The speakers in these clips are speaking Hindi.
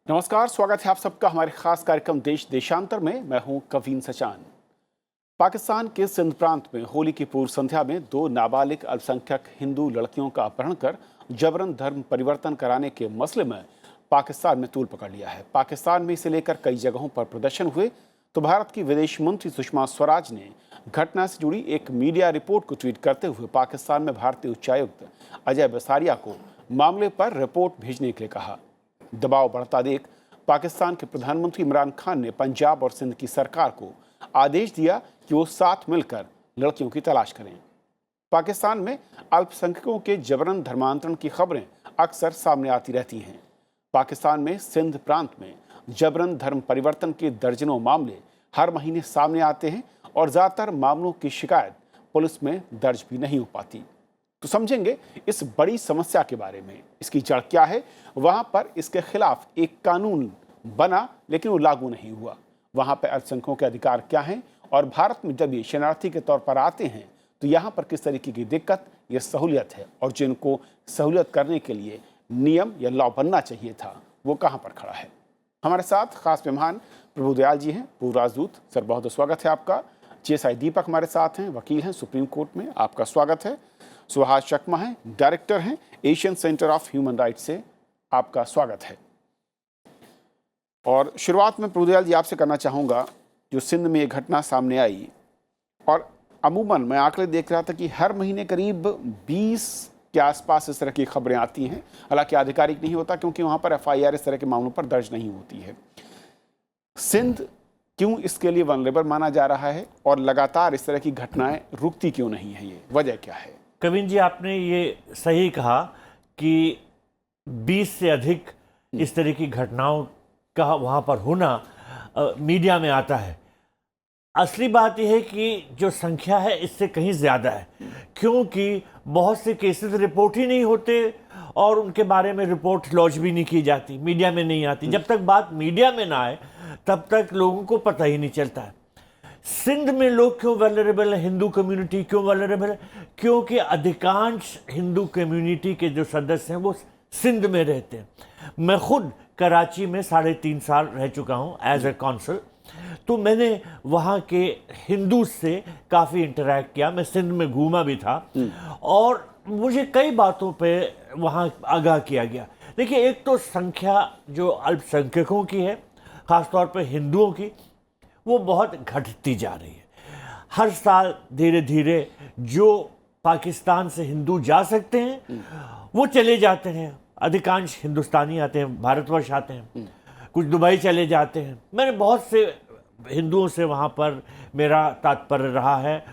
नमस्कार, स्वागत है आप सबका हमारे खास कार्यक्रम देश देशांतर में। मैं हूं कवीन सचान। पाकिस्तान के सिंध प्रांत में होली की पूर्व संध्या में दो नाबालिग अल्पसंख्यक हिंदू लड़कियों का अपहरण कर जबरन धर्म परिवर्तन कराने के मसले में पाकिस्तान में तूल पकड़ लिया है। पाकिस्तान में इसे लेकर कई जगहों पर प्रदर्शन हुए तो भारत की विदेश मंत्री सुषमा स्वराज ने घटना से जुड़ी एक मीडिया रिपोर्ट को ट्वीट करते हुए पाकिस्तान में भारतीय उच्चायुक्त अजय बसारिया को मामले पर रिपोर्ट भेजने के लिए कहा। दबाव बढ़ता देख पाकिस्तान के प्रधानमंत्री इमरान खान ने पंजाब और सिंध की सरकार को आदेश दिया कि वो साथ मिलकर लड़कियों की तलाश करें। पाकिस्तान में अल्पसंख्यकों के जबरन धर्मांतरण की खबरें अक्सर सामने आती रहती हैं। पाकिस्तान में सिंध प्रांत में जबरन धर्म परिवर्तन के दर्जनों मामले हर महीने सामने आते हैं और ज़्यादातर मामलों की शिकायत पुलिस में दर्ज भी नहीं हो पाती। तो समझेंगे इस बड़ी समस्या के बारे में, इसकी जड़ क्या है, वहां पर इसके खिलाफ एक कानून बना लेकिन वो लागू नहीं हुआ, वहां पर अल्पसंख्यकों के अधिकार क्या हैं और भारत में जब ये शरणार्थी के तौर पर आते हैं तो यहाँ पर किस तरीके की दिक्कत या सहूलियत है और जिनको सहूलियत करने के लिए नियम या लॉ बनना चाहिए था वो कहाँ पर खड़ा है। हमारे साथ खास मेहमान प्रभु दयाल जी हैं, पूर्व राजदूत। सर, बहुत बहुत स्वागत है आपका। जीएसआई दीपक हमारे साथ हैं, वकील हैं सुप्रीम कोर्ट में, आपका स्वागत है। सुहास चकमा हैं, डायरेक्टर हैं Asian centre of human rights से, आपका स्वागत है। और शुरुआत में प्रभुदयाल जी आपसे करना चाहूँगा, जो सिंध में ये घटना सामने आई और अमूमन मैं आंकड़े देख रहा था कि हर महीने करीब 20 के आसपास इस तरह की खबरें आती हैं। हालांकि आधिकारिक नहीं होता क्योंकि वहाँ पर एफआईआर इस तरह के मामलों पर दर्ज नहीं होती है। सिंध क्यों इसके लिए वनरेबल माना जा रहा है और लगातार इस तरह की घटनाएं रुकती क्यों नहीं है, ये वजह क्या है? कविन जी, आपने ये सही कहा कि 20 से अधिक इस तरह की घटनाओं का वहाँ पर होना मीडिया में आता है। असली बात यह है कि जो संख्या है इससे कहीं ज़्यादा है, क्योंकि बहुत से केसेस रिपोर्ट ही नहीं होते और उनके बारे में रिपोर्ट लॉन्च भी नहीं की जाती, मीडिया में नहीं आती। जब तक बात मीडिया में ना आए तब तक लोगों को पता ही नहीं चलता है। सिंध में लोग क्यों वल्नरेबल है, हिंदू कम्युनिटी क्यों वल्नरेबल है? क्योंकि अधिकांश हिंदू कम्युनिटी के जो सदस्य हैं वो सिंध में रहते हैं। मैं खुद कराची में 3.5 साल रह चुका हूँ एज ए कॉन्सल, तो मैंने वहाँ के हिंदू से काफ़ी इंटरेक्ट किया। मैं सिंध में घूमा भी था और मुझे कई बातों पे वहाँ आगाह किया गया। देखिए, एक तो संख्या जो अल्पसंख्यकों की है, ख़ासतौर पर हिंदुओं की, वो बहुत घटती जा रही है। हर साल धीरे धीरे जो पाकिस्तान से हिंदू जा सकते हैं वो चले जाते हैं। अधिकांश हिंदुस्तानी आते हैं, भारतवर्ष आते हैं, कुछ दुबई चले जाते हैं। मैंने बहुत से हिंदुओं से वहाँ पर मेरा तात्पर्य रहा है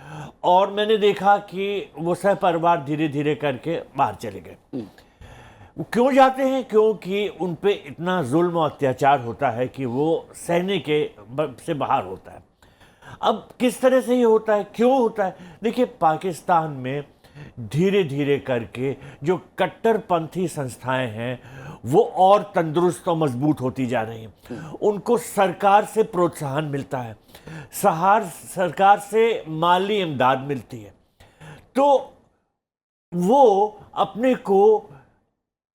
और मैंने देखा कि वो सह परिवार धीरे धीरे करके बाहर चले गए। वो क्यों जाते हैं? क्योंकि उन पे इतना जुल्म और अत्याचार होता है कि वो सहने के से बाहर होता है। अब किस तरह से ये होता है, क्यों होता है? देखिए, पाकिस्तान में धीरे धीरे करके जो कट्टरपंथी संस्थाएं हैं वो और तंदुरुस्त और मजबूत होती जा रही हैं। उनको सरकार से प्रोत्साहन मिलता है, सरकार से माली इमदाद मिलती है, तो वो अपने को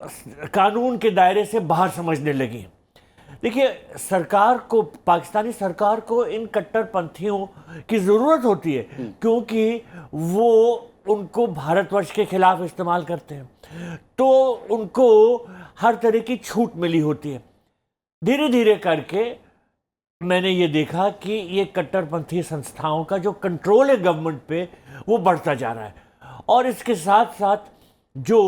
कानून के दायरे से बाहर समझने लगी। देखिए, सरकार को, पाकिस्तानी सरकार को इन कट्टरपंथियों की ज़रूरत होती है क्योंकि वो उनको भारतवर्ष के खिलाफ इस्तेमाल करते हैं, तो उनको हर तरह की छूट मिली होती है। धीरे धीरे करके मैंने ये देखा कि ये कट्टरपंथी संस्थाओं का जो कंट्रोल है गवर्नमेंट पे वो बढ़ता जा रहा है और इसके साथ साथ जो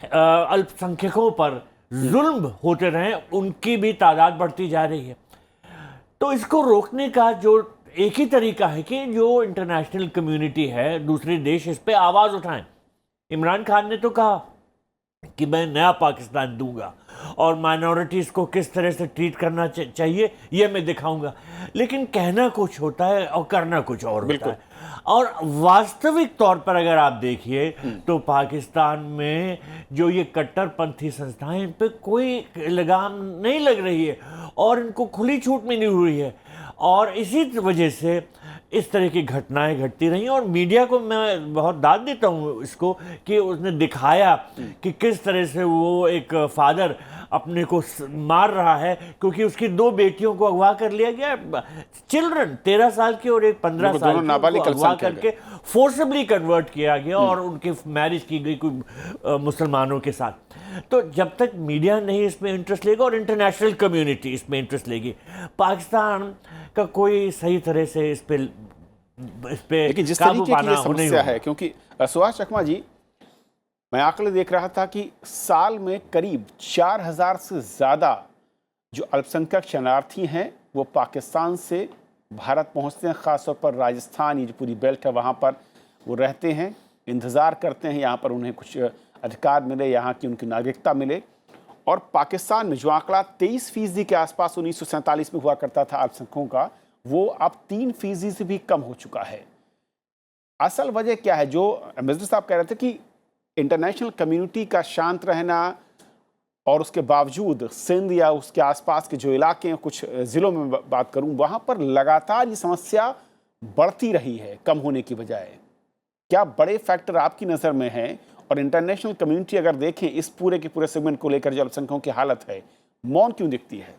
अल्पसंख्यकों पर जुल्म होते रहे उनकी भी तादाद बढ़ती जा रही है। तो इसको रोकने का जो एक ही तरीका है कि जो इंटरनेशनल कम्युनिटी है, दूसरे देश इस पे आवाज़ उठाएं। इमरान खान ने तो कहा कि मैं नया पाकिस्तान दूंगा और माइनॉरिटीज़ को किस तरह से ट्रीट करना चाहिए ये मैं दिखाऊंगा, लेकिन कहना कुछ होता है और करना कुछ और होता है। और वास्तविक तौर पर अगर आप देखिए तो पाकिस्तान में जो ये कट्टरपंथी संस्थाएं, इन पे कोई लगाम नहीं लग रही है और इनको खुली छूट मिली हुई है और इसी वजह से इस तरह की घटनाएं घटती रही। और मीडिया को मैं बहुत दाद देता हूँ इसको कि उसने दिखाया कि किस तरह से वो एक फादर अपने को मार रहा है क्योंकि उसकी 2 बेटियों को अगवा कर लिया गया। चिल्ड्रन 13 साल की और एक 15 साल की को अगवा करके फोर्सबली कन्वर्ट किया गया और उनकी मैरिज की गई कोई मुसलमानों के साथ। तो जब तक मीडिया नहीं इसमें इंटरेस्ट लेगा और इंटरनेशनल कम्युनिटी इसमें इंटरेस्ट लेगी, पाकिस्तान का कोई सही तरह से इस पे लेकिन जिस तरीके की ये समस्या है, क्योंकि सुभाष चकमा जी, मैं आंकड़े देख रहा था कि साल में करीब 4000 से ज़्यादा जो अल्पसंख्यक शरणार्थी हैं वो पाकिस्तान से भारत पहुंचते हैं। ख़ासतौर पर राजस्थान, ये जो पूरी बेल्ट है वहाँ पर वो रहते हैं, इंतज़ार करते हैं यहाँ पर उन्हें कुछ अधिकार मिले, यहाँ की उनकी नागरिकता मिले। और पाकिस्तान में जो आंकड़ा 23% के आसपास 1947 में हुआ करता था अल्पसंख्यकों का, वो अब 3% से भी कम हो चुका है। असल वजह क्या है? जो मिस्टर साहब कह रहे थे कि इंटरनेशनल कम्युनिटी का शांत रहना और उसके बावजूद सिंध या उसके आसपास के जो इलाके हैं, कुछ ज़िलों में बात करूं, वहाँ पर लगातार ये समस्या बढ़ती रही है कम होने की बजाय। क्या बड़े फैक्टर आपकी नज़र में हैं? और इंटरनेशनल कम्युनिटी अगर देखें इस पूरे के पूरे सेगमेंट को लेकर जो अल्पसंख्यकों की हालत है, मौन क्यों दिखती है?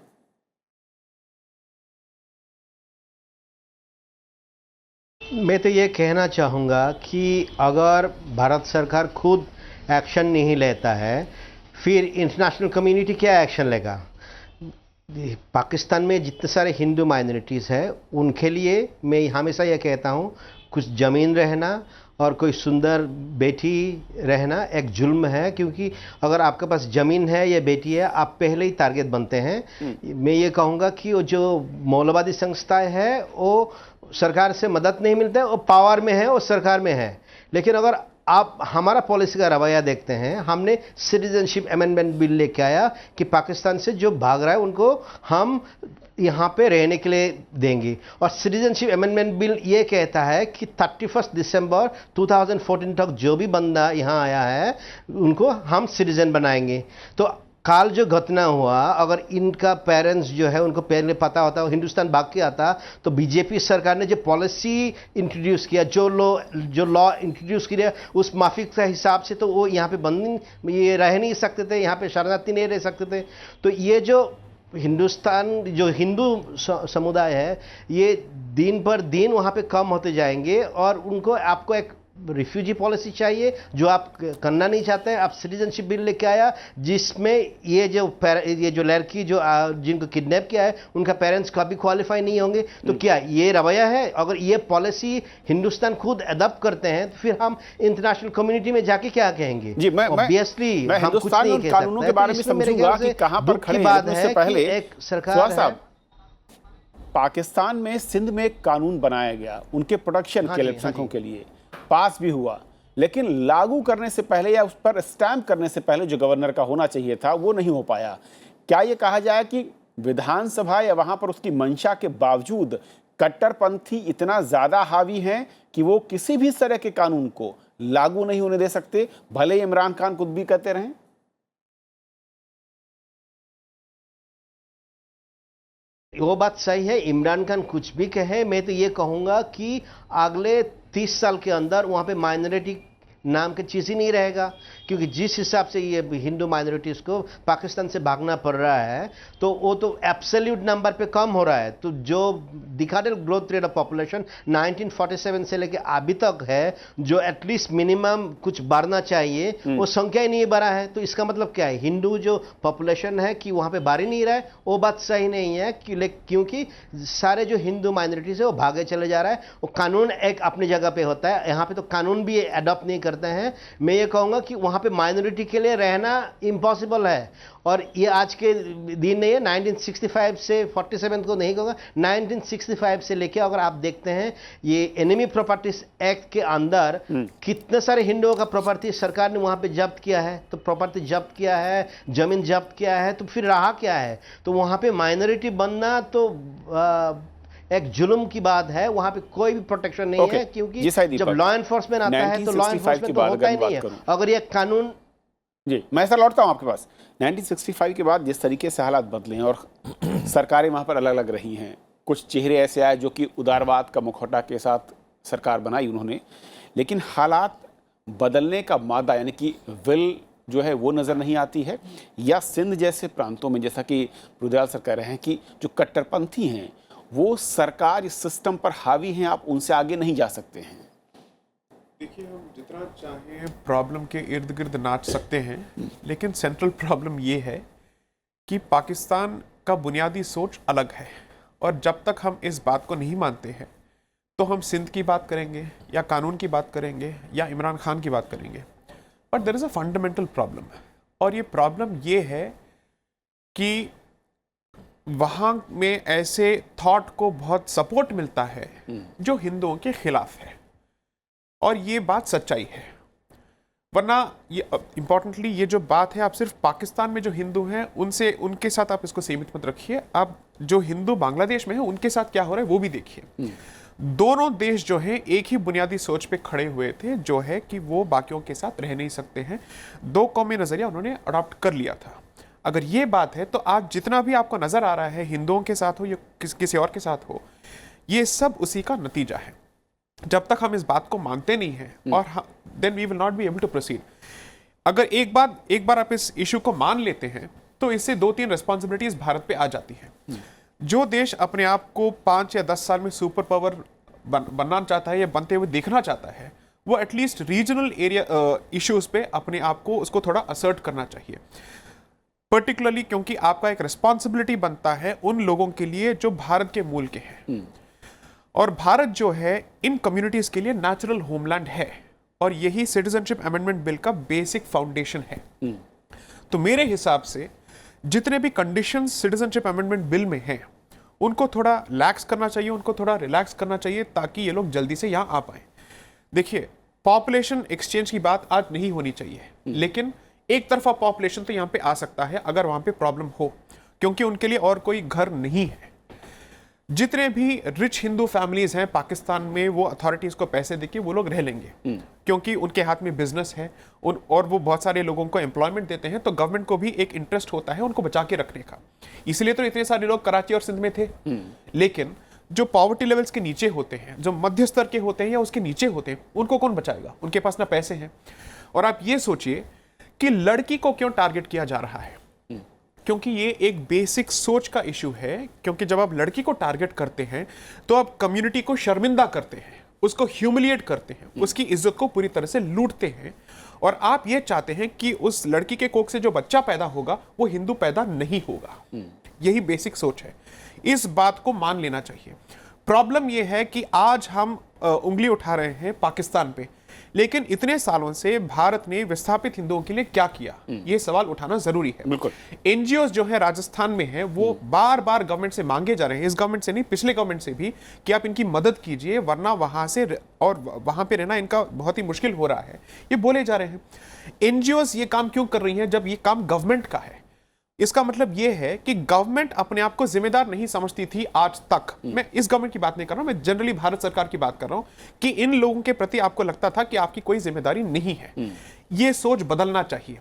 मैं तो ये कहना चाहूँगा कि अगर भारत सरकार खुद एक्शन नहीं लेता है, फिर इंटरनेशनल कम्युनिटी क्या एक्शन लेगा? पाकिस्तान में जितने सारे हिंदू माइनॉरिटीज़ हैं, उनके लिए मैं हमेशा ये कहता हूँ, कुछ ज़मीन रहना और कोई सुंदर बेटी रहना एक जुल्म है, क्योंकि अगर आपके पास ज़मीन है या बेटी है, आप पहले ही टारगेट बनते हैं। मैं ये कहूँगा कि वो जो मौलवादी संस्थाएं हैं वो सरकार से मदद नहीं मिलता है, वो पावर में है और सरकार में है। लेकिन अगर आप हमारा पॉलिसी का रवैया देखते हैं, हमने सिटीजनशिप अमेंडमेंट बिल लेके आया कि पाकिस्तान से जो भाग रहा है उनको हम यहाँ पे रहने के लिए देंगे। और सिटीजनशिप अमेंडमेंट बिल ये कहता है कि 31 दिसंबर 2014 तक जो भी बंदा यहाँ आया है उनको हम सिटीजन बनाएंगे। तो काल जो घटना हुआ, अगर इनका पेरेंट्स जो है उनको पहले पता होता, हिंदुस्तान भाग के आता, तो बीजेपी सरकार ने जो पॉलिसी इंट्रोड्यूस किया, जो लॉ इंट्रोड्यूस किया, उस माफी के हिसाब से तो वो यहाँ पे बंदी ये रह नहीं सकते थे, यहाँ पे शरणार्थी नहीं रह सकते थे। तो ये जो हिंदुस्तान जो हिंदू समुदाय है, ये दिन पर दिन वहाँ पे कम होते जाएंगे और उनको आपको एक रिफ्यूजी पॉलिसी चाहिए जो आप करना नहीं चाहते हैं। आप सिटीजनशिप बिल लेके आया जिसमें ये जो लड़की जो जिनको किडनैप किया है उनका पेरेंट्स कभी क्वालिफाई नहीं होंगे। तो क्या ये रवैया है? अगर ये पॉलिसी हिंदुस्तान खुद अडॉप्ट करते हैं तो फिर हम इंटरनेशनल कम्युनिटी में जाके क्या कहेंगे? जी, ऑब्वियसली मैं हिंदुस्तान और कानूनों के बारे में समझूंगा कि कहां पर खड़े हैं। इससे पहले एक सरकार साहब, पाकिस्तान में सिंध में एक कानून बनाया गया उनके प्रोटेक्शन के लिए, अल्पसंख्यकों के लिए, पास भी हुआ, लेकिन लागू करने से पहले या उस पर स्टैंप करने से पहले जो गवर्नर का होना चाहिए था वो नहीं हो पाया। क्या ये कहा जाए कि विधानसभा या वहां पर उसकी मंशा के बावजूद कट्टरपंथी इतना ज्यादा हावी हैं कि वो किसी भी तरह के कानून को लागू नहीं होने दे सकते, भले ही इमरान खान खुद भी कहते रहें? वो बात सही है, इमरान खान कुछ भी कहे, मैं तो ये कहूँगा कि अगले 30 साल के अंदर वहाँ पे माइनॉरिटी नाम की चीज़ ही नहीं रहेगा, क्योंकि जिस हिसाब से ये हिंदू माइनॉरिटीज़ को पाकिस्तान से भागना पड़ रहा है तो वो तो एब्सोल्यूट नंबर पे कम हो रहा है। तो जो डिकाडेड ग्रोथ रेट ऑफ पॉपुलेशन 1947 से लेके अभी तक है, जो एटलीस्ट मिनिमम कुछ बढ़ना चाहिए, वो संख्या ही नहीं बढ़ा है। तो इसका मतलब क्या है? हिंदू जो पॉपुलेशन है कि वहाँ पे बढ़ ही नहीं रहा है, वो बात सही नहीं है क्योंकि सारे जो हिंदू माइनॉरिटीज़ है वो भागे चले जा रहा है। वो कानून एक अपनी जगह पे होता है, यहाँ पे तो कानून भी अडॉप्ट नहीं करते हैं। मैं ये कहूँगा कि वहाँ पे माइनॉरिटी के लिए रहना इम्पॉसिबल है, और ये आज के दिन नहीं है। 1965 से 47 को नहीं कहूँगा, 1965 से लेके अगर आप देखते हैं ये एनिमी प्रॉपर्टीज एक्ट के अंदर कितने सारे हिंदुओं का प्रॉपर्टी सरकार ने वहाँ पे जब्त किया है। तो प्रॉपर्टी जब्त किया है, जमीन जब्त किया है, तो फिर रहा क्या है? तो वहाँ पे माइनॉरिटी बनना तो एक जुल्म की बात है, वहां पे कोई भी प्रोटेक्शन नहीं है, क्योंकि जब लॉ एनफोर्समेंट आता है तो लॉ एनफोर्समेंट तो होता ही नहीं है अगर ये कानून। जी, मैं ऐसा लौटता हूं आपके पास। 1965 के बाद जिस तरीके से हालात बदले हैं और सरकारें वहां पर अलग अलग रही हैं, कुछ चेहरे ऐसे आए जो कि उदारवाद का मुखौटा के साथ सरकार बनाई उन्होंने, लेकिन हालात बदलने का मादा यानी कि विल जो है वो नज़र नहीं आती है, या सिंध जैसे प्रांतों में, जैसा कि रुद्रलाल सर कह रहे हैं कि जो कट्टरपंथी हैं वो सरकार इस सिस्टम पर हावी हैं, आप उनसे आगे नहीं जा सकते हैं? देखिए, हम जितना चाहें प्रॉब्लम के इर्द गिर्द नाच सकते हैं, लेकिन सेंट्रल प्रॉब्लम ये है कि पाकिस्तान का बुनियादी सोच अलग है, और जब तक हम इस बात को नहीं मानते हैं तो हम सिंध की बात करेंगे या कानून की बात करेंगे या इमरान खान की बात करेंगे, but there is a fundamental problem. और ये प्रॉब्लम ये है कि वहाँ में ऐसे थॉट को बहुत सपोर्ट मिलता है जो हिंदुओं के खिलाफ है, और ये बात सच्चाई है। वरना ये इम्पॉर्टेंटली ये जो बात है, आप सिर्फ पाकिस्तान में जो हिंदू हैं उनसे, उनके साथ आप इसको सीमित मत रखिए, आप जो हिंदू बांग्लादेश में हैं उनके साथ क्या हो रहा है वो भी देखिए। दोनों देश जो हैं एक ही बुनियादी सोच पे खड़े हुए थे, जो है कि वो बाकियों के साथ रह नहीं सकते हैं। दो कौमी नज़रिया उन्होंने अडॉप्ट कर लिया था। अगर ये बात है तो आज जितना भी आपको नज़र आ रहा है हिंदुओं के साथ हो या किसी और के साथ हो, ये सब उसी का नतीजा है। जब तक हम इस बात को मानते नहीं हैं और then we will not be able to proceed. अगर एक बार आप इस इशू को मान लेते हैं तो इससे 2-3 रिस्पॉन्सिबिलिटीज भारत पे आ जाती हैं। जो देश अपने आप को 5 या 10 साल में सुपर पावर बनना चाहता है या बनते हुए देखना चाहता है, वो एटलीस्ट रीजनल एरिया इश्यूज पे अपने आप को उसको थोड़ा असर्ट करना चाहिए, पर्टिकुलरली क्योंकि आपका एक रिस्पॉन्सिबिलिटी बनता है उन लोगों के लिए जो भारत के मूल के हैं। और भारत जो है इन कम्युनिटीज के लिए नेचुरल होमलैंड है, और यही सिटीजनशिप अमेंडमेंट बिल का बेसिक फाउंडेशन है। तो मेरे हिसाब से जितने भी कंडीशंस सिटीजनशिप अमेंडमेंट बिल में हैं उनको थोड़ा लैक्स करना चाहिए, उनको थोड़ा रिलैक्स करना चाहिए, ताकि ये लोग जल्दी से यहाँ आ पाए। देखिए, पॉपुलेशन एक्सचेंज की बात आज नहीं होनी चाहिए, लेकिन एक तरफा पॉपुलेशन तो यहाँ पे आ सकता है अगर वहाँ पे प्रॉब्लम हो, क्योंकि उनके लिए और कोई घर नहीं है। जितने भी रिच हिंदू फैमिलीज हैं पाकिस्तान में, वो अथॉरिटीज को पैसे देके वो लोग रह लेंगे, क्योंकि उनके हाथ में बिजनेस है और वो बहुत सारे लोगों को एम्प्लॉयमेंट देते हैं, तो गवर्नमेंट को भी एक इंटरेस्ट होता है उनको बचा के रखने का। इसलिए तो इतने सारे लोग कराची और सिंध में थे। लेकिन जो पॉवर्टी लेवल्स के नीचे होते हैं, जो मध्य स्तर के होते हैं या उसके नीचे होते हैं, उनको कौन बचाएगा? उनके पास ना पैसे हैं। और आप ये सोचिए कि लड़की को क्यों टारगेट किया जा रहा है, क्योंकि ये एक बेसिक सोच का इशू है। क्योंकि जब आप लड़की को टारगेट करते हैं तो आप कम्युनिटी को शर्मिंदा करते हैं, उसको ह्यूमिलिएट करते हैं, उसकी इज्जत को पूरी तरह से लूटते हैं, और आप ये चाहते हैं कि उस लड़की के कोख से जो बच्चा पैदा होगा वो हिंदू पैदा नहीं होगा। यही बेसिक सोच है, इस बात को मान लेना चाहिए। प्रॉब्लम यह है कि आज हम उंगली उठा रहे हैं पाकिस्तान पे, लेकिन इतने सालों से भारत ने विस्थापित हिंदुओं के लिए क्या किया, ये सवाल उठाना जरूरी है। बिल्कुल। एनजीओ जो है राजस्थान में है, वो बार बार गवर्नमेंट से मांगे जा रहे हैं, इस गवर्नमेंट से नहीं पिछले गवर्नमेंट से भी, कि आप इनकी मदद कीजिए, वरना वहां से और वहां पे रहना इनका बहुत ही मुश्किल हो रहा है, ये बोले जा रहे हैं। एनजीओ ये काम क्यों कर रही हैं जब ये काम गवर्नमेंट का है? इसका मतलब यह है कि गवर्नमेंट अपने आप को जिम्मेदार नहीं समझती थी आज तक। मैं इस गवर्नमेंट की बात नहीं कर रहा हूं, मैं जनरली भारत सरकार की बात कर रहा हूं, कि इन लोगों के प्रति आपको लगता था कि आपकी कोई जिम्मेदारी नहीं है। यह सोच बदलना चाहिए।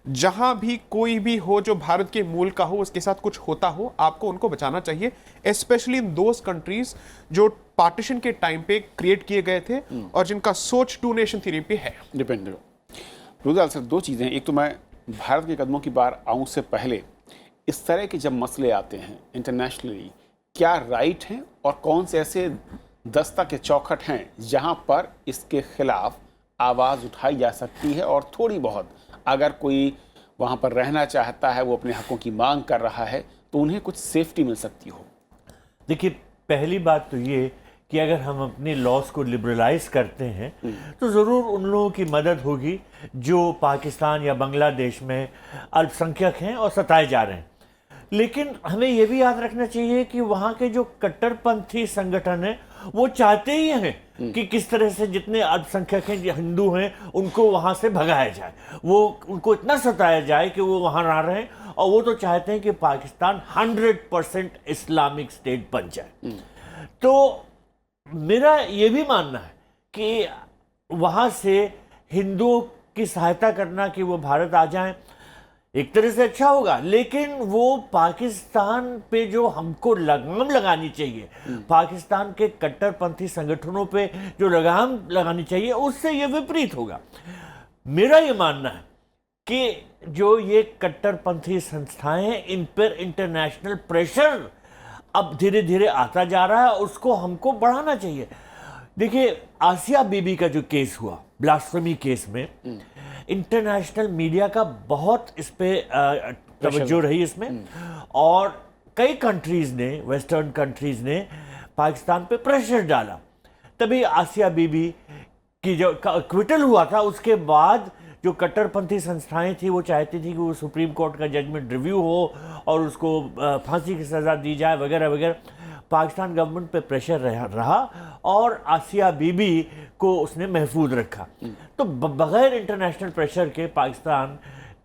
जहां भी कोई भी हो जो भारत के मूल का हो, उसके साथ कुछ होता हो, आपको उनको बचाना चाहिए, स्पेशली इन दोज कंट्रीज जो पार्टीशन के टाइम पे क्रिएट किए गए थे और जिनका सोच टू नेशन थ्योरी पे है। डिपेंड। रुद्रलाल सर, दो चीज़ें, एक तो मैं भारत के कदमों की बार आऊं से पहले, इस तरह के जब मसले आते हैं इंटरनेशनली, क्या राइट हैं और कौन से ऐसे दस्ता के चौखट हैं जहां पर इसके खिलाफ आवाज़ उठाई जा सकती है, और थोड़ी बहुत अगर कोई वहां पर रहना चाहता है, वो अपने हकों की मांग कर रहा है, तो उन्हें कुछ सेफ्टी मिल सकती हो? देखिए, पहली बात तो ये कि अगर हम अपने लॉज को लिबरलाइज करते हैं तो ज़रूर उन लोगों की मदद होगी जो पाकिस्तान या बांग्लादेश में अल्पसंख्यक हैं और सताए जा रहे हैं। लेकिन हमें ये भी याद रखना चाहिए कि वहाँ के जो कट्टरपंथी संगठन हैं वो चाहते ही हैं कि किस तरह से जितने अल्पसंख्यक हैं, हिंदू हैं, उनको वहाँ से भगाया जाए, वो उनको इतना सताया जाए कि वो वहाँ ना रहें, और वो तो चाहते हैं कि पाकिस्तान 100% इस्लामिक स्टेट बन जाए। तो मेरा ये भी मानना है कि वहाँ से हिंदुओं की सहायता करना कि वो भारत आ जाएं, एक तरह से अच्छा होगा, लेकिन वो पाकिस्तान पे जो हमको लगाम लगानी चाहिए, पाकिस्तान के कट्टरपंथी संगठनों पे जो लगाम लगानी चाहिए, उससे ये विपरीत होगा। मेरा ये मानना है कि जो ये कट्टरपंथी संस्थाएं हैं इन पर इंटरनेशनल प्रेशर अब धीरे धीरे आता जा रहा है, उसको हमको बढ़ाना चाहिए। देखिए, आसिया बीबी का जो केस हुआ, ब्लास्फेमी केस में, इंटरनेशनल मीडिया का बहुत इस पे तवज्जो रही इसमें, और कई कंट्रीज ने, वेस्टर्न कंट्रीज ने पाकिस्तान पे प्रेशर डाला। तभी आसिया बीबी की जो क्विटल हुआ था, उसके बाद जो कट्टरपंथी संस्थाएं थी वो चाहती थी कि वो सुप्रीम कोर्ट का जजमेंट रिव्यू हो और उसको फांसी की सज़ा दी जाए वगैरह वगैरह। पाकिस्तान गवर्नमेंट पे प्रेशर रहा और आसिया बीबी को उसने महफूज रखा। तो बगैर इंटरनेशनल प्रेशर के पाकिस्तान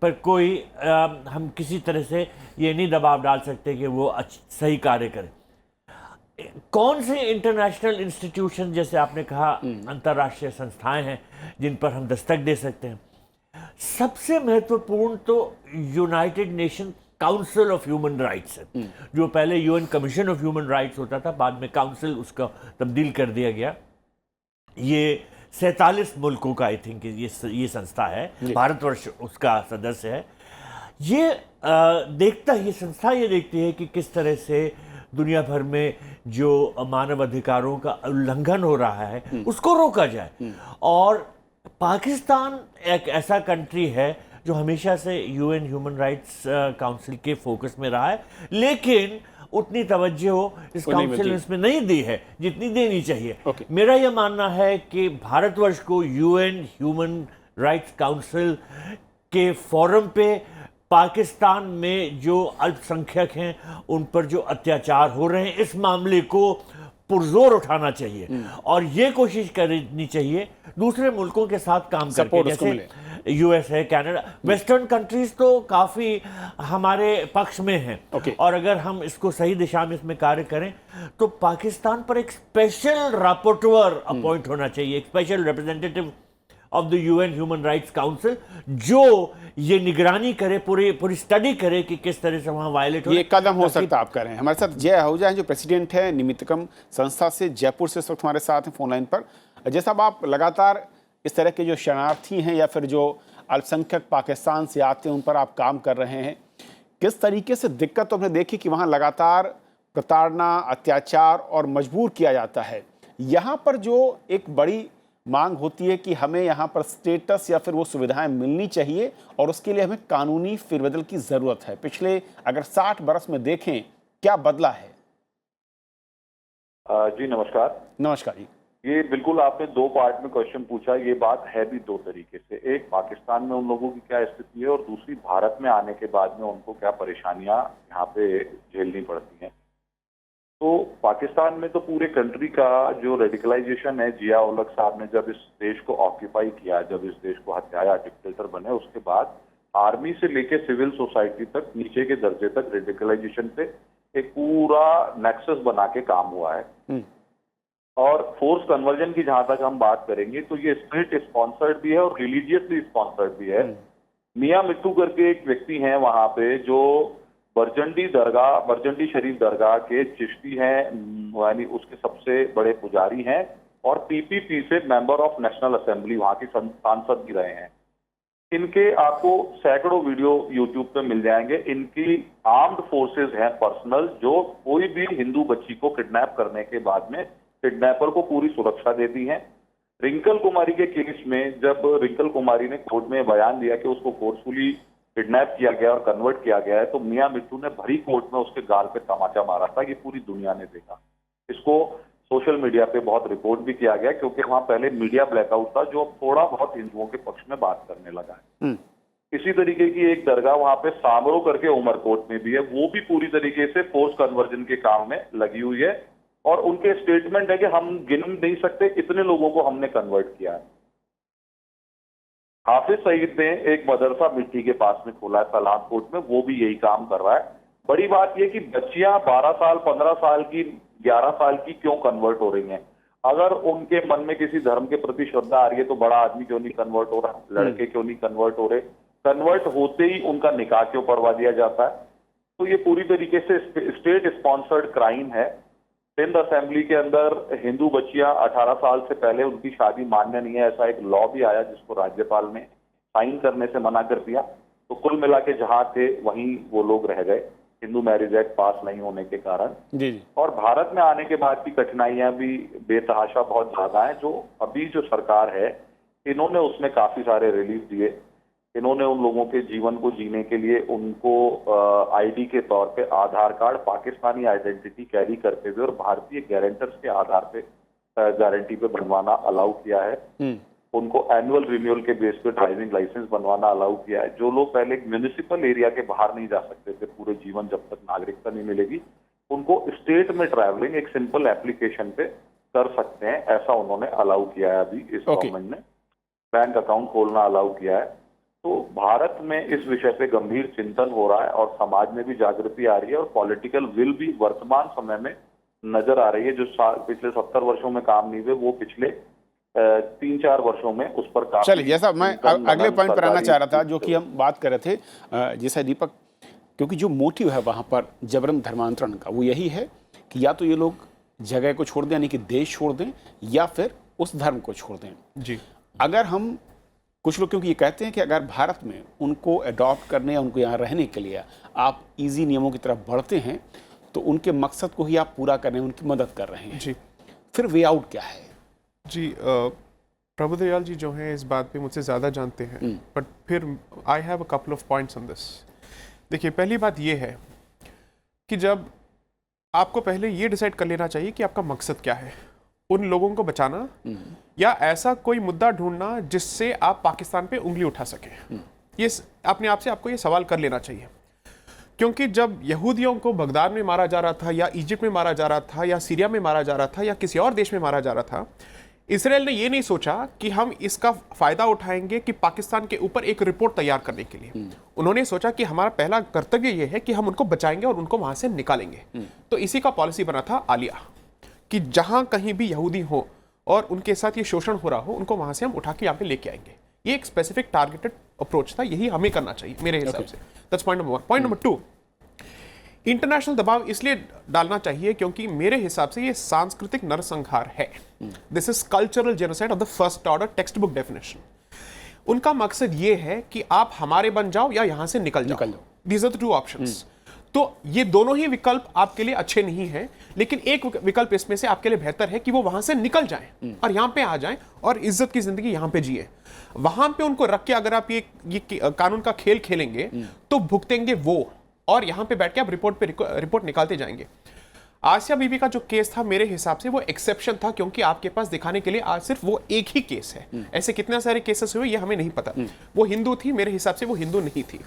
पर कोई हम किसी तरह से ये नहीं दबाव डाल सकते कि वो सही कार्य करे। कौन से इंटरनेशनल इंस्टीट्यूशन, जैसे आपने कहा अंतर्राष्ट्रीय संस्थाएं हैं जिन पर हम दस्तक दे सकते हैं? सबसे महत्वपूर्ण तो United nation council of human rights है, जो पहले UN commission of human rights होता था, बाद में काउंसिल उसका तब्दील कर दिया गया। ये 47 मुल्कों का आई थिंक ये संस्था है, भारतवर्ष उसका सदस्य है। ये संस्था ये देखती है कि किस तरह से दुनिया भर में जो मानव अधिकारों का उल्लंघन हो रहा है उसको रोका जाए। और पाकिस्तान एक ऐसा कंट्री है जो हमेशा से यूएन ह्यूमन राइट्स काउंसिल के फोकस में रहा है, लेकिन उतनी तवज्जो इस काउंसिल ने इसमें नहीं दी है जितनी देनी चाहिए। मेरा यह मानना है कि भारतवर्ष को यूएन ह्यूमन राइट्स काउंसिल के फोरम पे पाकिस्तान में जो अल्पसंख्यक हैं उन पर जो अत्याचार हो रहे हैं, इस मामले को पुरजोर उठाना चाहिए और ये कोशिश करनी चाहिए दूसरे मुल्कों के साथ काम करके, जैसे यूएस है, कनाडा, वेस्टर्न कंट्रीज तो काफ़ी हमारे पक्ष में हैं। और अगर हम इसको सही दिशा में इसमें कार्य करें तो पाकिस्तान पर एक स्पेशल रापोर्टर अपॉइंट होना चाहिए, एक special representative of the UN human rights council, जो ये निगरानी करे, पूरी स्टडी करे कि किस तरह से वहाँ वायलेट हो। ये कदम हो सकता है आप कह रहे हैं। हमारे साथ जय आहूजा हैं जो प्रेसिडेंट है निमित्तकम संस्था से, जयपुर से इस वक्त हमारे साथ हैं फोन लाइन पर। जैसा आप लगातार इस तरह के जो शरणार्थी हैं या फिर जो अल्पसंख्यक पाकिस्तान से आते हैं उन पर आप काम कर रहे हैं, किस तरीके से दिक्कत तो हमने देखी कि वहाँ लगातार प्रताड़ना, अत्याचार और मजबूर किया जाता है। यहाँ पर जो एक बड़ी मांग होती है कि हमें यहाँ पर स्टेटस या फिर वो सुविधाएं मिलनी चाहिए और उसके लिए हमें कानूनी फेरबदल की ज़रूरत है। पिछले अगर 60 बरस में देखें क्या बदला है? जी नमस्कार। नमस्कार जी। ये बिल्कुल आपने दो पार्ट में क्वेश्चन पूछा। ये बात है भी दो तरीके से, एक पाकिस्तान में उन लोगों की क्या स्थिति है और दूसरी भारत में आने के बाद में उनको क्या परेशानियां यहाँ पे झेलनी पड़ती हैं। तो पाकिस्तान में तो पूरे कंट्री का जो रेडिकलाइजेशन है, जिया उल हक साहब ने जब इस देश को ऑक्यूपाई किया, जब इस देश को हत्याया, डिक्टेटर बने, उसके बाद आर्मी से लेके सिविल सोसाइटी तक, नीचे के दर्जे तक रेडिकलाइजेशन पे एक पूरा नेक्सस बना के काम हुआ है। और फोर्स कन्वर्जन की जहां तक हम बात करेंगे तो ये स्टेट स्पॉन्सर्ड भी है और रिलीजियसली स्पॉन्सर्ड भी है। मियां मिट्टू करके एक व्यक्ति हैं वहां पे जो बरजंडी शरीफ दरगाह के चिश्ती हैं, यानी उसके सबसे बड़े पुजारी हैं और पीपीपी से मेंबर ऑफ नेशनल असेंबली वहां के सांसद भी रहे हैं। इनके आपको सैकड़ों वीडियो यूट्यूब पे मिल जाएंगे। इनकी आर्म्ड फोर्सेस हैं पर्सनल, जो कोई भी हिंदू बच्ची को किडनैप करने के बाद में किडनैपर को पूरी सुरक्षा देती हैं। रिंकल कुमारी के केस में जब रिंकल कुमारी ने कोर्ट में बयान दिया कि उसको फोर्सफुली किडनैप किया गया और कन्वर्ट किया गया है, तो मियां मिट्टू ने भरी कोर्ट में उसके गाल पे तमाचा मारा था। ये पूरी दुनिया ने देखा। इसको सोशल मीडिया पे बहुत रिपोर्ट भी किया गया, क्योंकि वहां पहले मीडिया ब्लैकआउट था जो थोड़ा बहुत हिंदुओं के पक्ष में बात करने लगा है। इसी तरीके की एक दरगाह वहां पे सामरो करके उमरकोट में भी है, वो भी पूरी तरीके से फोर्स कन्वर्जन के काम में लगी हुई है और उनके स्टेटमेंट है कि हम गिन नहीं सकते इतने लोगों को हमने कन्वर्ट किया है। हाफिज सईद ने एक मदरसा मिट्टी के पास में खोला है सलामकोट में, वो भी यही काम कर रहा है। बड़ी बात यह कि बच्चियां 12 साल, 15 साल की, 11 साल की क्यों कन्वर्ट हो रही हैं? अगर उनके मन में किसी धर्म के प्रति श्रद्धा आ रही है तो बड़ा आदमी क्यों नहीं कन्वर्ट हो रहा, लड़के क्यों नहीं कन्वर्ट हो रहे? कन्वर्ट होते ही उनका निकाह क्यों पढ़वा दिया जाता है? तो ये पूरी तरीके से स्टेट स्पॉन्सर्ड क्राइम है। सिंध असेंबली के अंदर हिंदू बच्चियां 18 साल से पहले उनकी शादी मान्य नहीं है, ऐसा एक लॉ भी आया जिसको राज्यपाल ने साइन करने से मना कर दिया। तो कुल मिला के जहाँ थे वहीं वो लोग रह गए, हिंदू मैरिज एक्ट पास नहीं होने के कारण। जी जी। और भारत में आने के बाद की कठिनाइयां भी बेतहाशा बहुत ज्यादा है। जो अभी जो सरकार है, इन्होंने उसमें काफी सारे रिलीफ दिए। इन्होंने उन लोगों के जीवन को जीने के लिए उनको आईडी के तौर पे आधार कार्ड, पाकिस्तानी आइडेंटिटी कैरी करते हुए और भारतीय गारंटर्स के आधार पे गारंटी पे बनवाना अलाउ किया है। उनको एनुअल रिन्यूअल के बेस पे ड्राइविंग लाइसेंस बनवाना अलाउ किया है। जो लोग पहले एक म्यूनिसिपल एरिया के बाहर नहीं जा सकते थे पूरे जीवन जब तक नागरिकता नहीं मिलेगी, उनको स्टेट में ट्रैवलिंग एक सिंपल एप्लीकेशन पे कर सकते हैं, ऐसा उन्होंने अलाउ किया है अभी इस गवर्नमेंट ने। बैंक अकाउंट खोलना अलाउ किया है। तो भारत में इस विषय पे गंभीर चिंतन हो रहा है और समाज में भी जागृति आ रही है और पॉलिटिकल विल भी वर्तमान समय में नजर आ रही है। जो पिछले 70 वर्षों में काम नहीं हुए, वो पिछले 3-4 वर्षों में उस पर काफी। चलिए, जैसा मैं अगले पॉइंट पर आना चाह रहा था, जो कि हम बात कर रहे थे, जैसा दीपक, क्योंकि जो मोटिव है वहाँ पर जबरन धर्मांतरण का, वो यही है कि या तो ये लोग जगह को छोड़ दें, यानी कि देश छोड़ दें, या फिर उस धर्म को छोड़ दें। जी। अगर हम कुछ लोग क्योंकि ये कहते हैं कि अगर भारत में उनको अडॉप्ट करने या उनको यहाँ रहने के लिए आप इजी नियमों की तरफ बढ़ते हैं, तो उनके मकसद को ही आप पूरा करने में उनकी मदद कर रहे हैं। जी। फिर वे आउट क्या है? जी, प्रभुदयाल जी जो हैं इस बात पे मुझसे ज़्यादा जानते हैं, बट फिर I have a couple of points on this. देखिए, पहली बात ये है कि जब आपको पहले ये डिसाइड कर लेना चाहिए कि आपका मकसद क्या है, उन लोगों को बचाना या ऐसा कोई मुद्दा ढूंढना जिससे आप पाकिस्तान पे उंगली उठा सकें। ये अपने आप से आपको ये सवाल कर लेना चाहिए, क्योंकि जब यहूदियों को बगदाद में मारा जा रहा था या इजिप्ट में मारा जा रहा था या सीरिया में मारा जा रहा था या किसी और देश में मारा जा रहा था, इसराइल ने ये नहीं सोचा कि हम इसका फायदा उठाएंगे कि पाकिस्तान के ऊपर एक रिपोर्ट तैयार करने के लिए। उन्होंने सोचा कि हमारा पहला कर्तव्य ये है कि हम उनको बचाएंगे और उनको वहां से निकालेंगे। तो इसी का पॉलिसी बना था आलिया, कि जहां कहीं भी यहूदी हो और उनके साथ ये शोषण हो रहा हो, उनको वहां से हम उठा के यहाँ पे लेके आएंगे। ये एक स्पेसिफिक टारगेटेड अप्रोच था, यही हमें करना चाहिए मेरे हिसाब से। That's point number 1। Point number 2, international दबाव इसलिए डालना चाहिए क्योंकि मेरे हिसाब से ये सांस्कृतिक नरसंहार है। This is cultural genocide of the first order, text book definition. उनका मकसद ये है कि आप हमारे बन जाओ या यहां से निकल जाओ। These are the 2 options. तो ये दोनों ही विकल्प आपके लिए अच्छे नहीं हैं, लेकिन एक विकल्प इसमें से आपके लिए बेहतर है कि वो वहां से निकल जाएं और यहां पे आ जाएं और इज्जत की जिंदगी यहां पे जिए। वहां पे उनको रख के अगर आप ये कानून का खेल खेलेंगे तो भुगतेंगे वो, और यहां पे बैठ के आप रिपोर्ट निकालते जाएंगे। आसिया बीबी का जो केस था मेरे हिसाब से वो एक्सेप्शन था, क्योंकि आपके पास दिखाने के लिए आज सिर्फ वो एक ही केस है। ऐसे कितने सारे केसेस हुए ये हमें नहीं पता। वो हिंदू थी, मेरे हिसाब से वो हिंदू नहीं थी,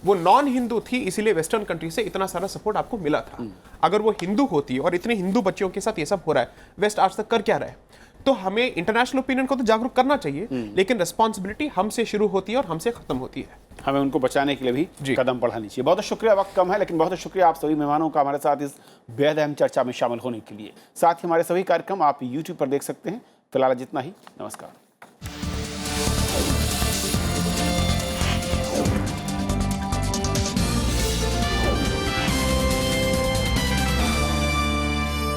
वो नॉन हिंदू थी, इसीलिए वेस्टर्न कंट्री से इतना सारा सपोर्ट आपको मिला था। अगर वो हिंदू होती और इतने हिंदू बच्चियों के साथ ये सब हो रहा है, वेस्ट आज तक कर क्या रहा है? तो हमें इंटरनेशनल ओपिनियन को तो जागरूक करना चाहिए, लेकिन रिस्पॉन्सिबिलिटी हमसे शुरू होती है और हमसे खत्म होती है। हमें उनको बचाने के लिए भी कदम बढ़ानी चाहिए। बहुत बहुत शुक्रिया, वक्त कम है लेकिन बहुत बहुत शुक्रिया आप सभी मेहमानों का हमारे साथ इस बेहद अहम चर्चा में शामिल होने के लिए। साथ ही हमारे सभी कार्यक्रम आप YouTube पर देख सकते हैं। फिलहाल जितना ही, नमस्कार।